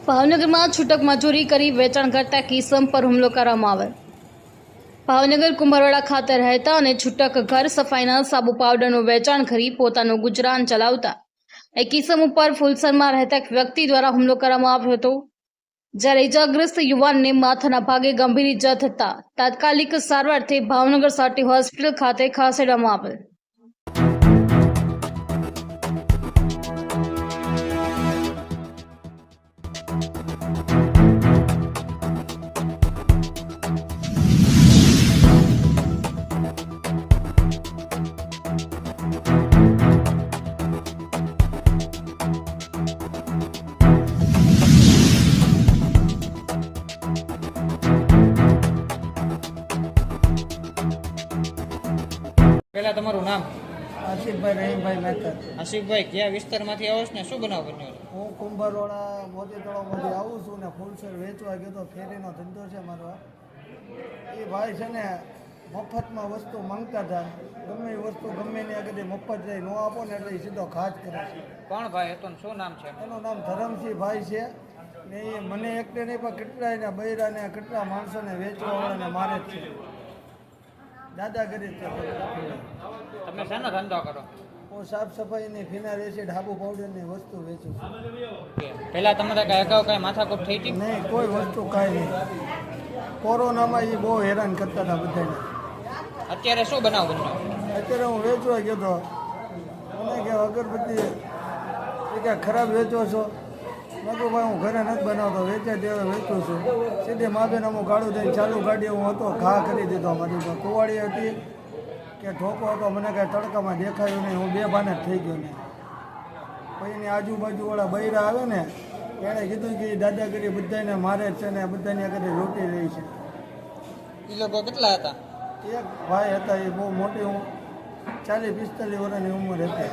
ભાવનગરમાં છૂટક મજૂરી કરી વેચાણ કરતા કિસમ પર હુમલો કરવામાં આવેલ। ભાવનગર કુંભારવાડા ખાતે રહેતા અને છૂટક ઘર સફાઈના સાબુ પાવડરનું વેચાણ કરી પોતાનું ગુજરાન ચલાવતા એક કિસમ ઉપર ફુલસરમાં રહેતા એક વ્યક્તિ દ્વારા હુમલો કરવામાં આવ્યો હતો, જ્યારે ઇજાગ્રસ્ત યુવાનને માથાના ભાગે ગંભીર ઇજા થતા તાત્કાલિક સારવારથી ભાવનગર સાટી હોસ્પિટલ ખાતે ખસેડવામાં આવેલ। પહેલા તમારું નામ? આશિકભાઈ રહીમભાઈ મહેતા। આશિકભાઈ, કયા વિસ્તારમાંથી આવો છો ને શું બનાવ બન્યો? હું કુંભારવાડા મોતી તળાવમાંથી આવું છું ને ફૂલસર વેચવા ગયો તો ફેરીનો ધંધો છે મારો। એ ભાઈ છે ને મફતમાં વસ્તુ માંગતા હતા, ગમે એ વસ્તુ ગમે એની આગળ મફત જાય ન આપો ને એટલે એ સીધો ખાજ કરે છે। કોણ ભાઈ હતો ને શું નામ છે? એનું નામ ધરમસિંહ ભાઈ છે ને એ મને એકને નહીં પણ કેટલા એના બૈરાને કેટલા માણસોને વેચવાવાળાને મારે જ છે, દાદાગીરી છે। તમે શાનો ધંધો કરો? હું સાફ સફાઈની ફિનાઇલ એસિડ હાબુ પાવડરની વસ્તુ વેચું છું। પહેલા તમારે કઈ અગાઉ કઈ માથાકૂટ થઈ હતી? નહીં, કોઈ વસ્તુ કાંઈ નહીં। કોરોનામાં એ બહુ હેરાન કરતા હતા બધાને। અત્યારે શું બનાવ બન્યો? અત્યારે હું વેચવા ગયો હતો, મને કે અગરબત્તી એ કે ખરાબ વેચો છો? મેં કહું ભાઈ હું ઘરે નથી બનાવતો, વેચે તેવે વેચું છું। સીધી માબેન અમુક ગાડું થઈને ચાલુ ગાડી હું હતો, ઘા કરી દીધો મારી ઉપર। કુવાડી હતી કે ઠોકો હતો, મને કાંઈ તડકામાં દેખાયું નહીં, હું બેભાન જ થઈ ગયો નહીં। પછી એની આજુબાજુવાળા બૈરા આવે ને એણે કીધું કે દાદાગીરી બધાને મારે જ છે ને બધાની આગળ લૂંટી રહી છે। એ લોકો કેટલા હતા? એક ભાઈ હતા, એ બહુ મોટી 40-45 વર્ષની ઉંમર હતી।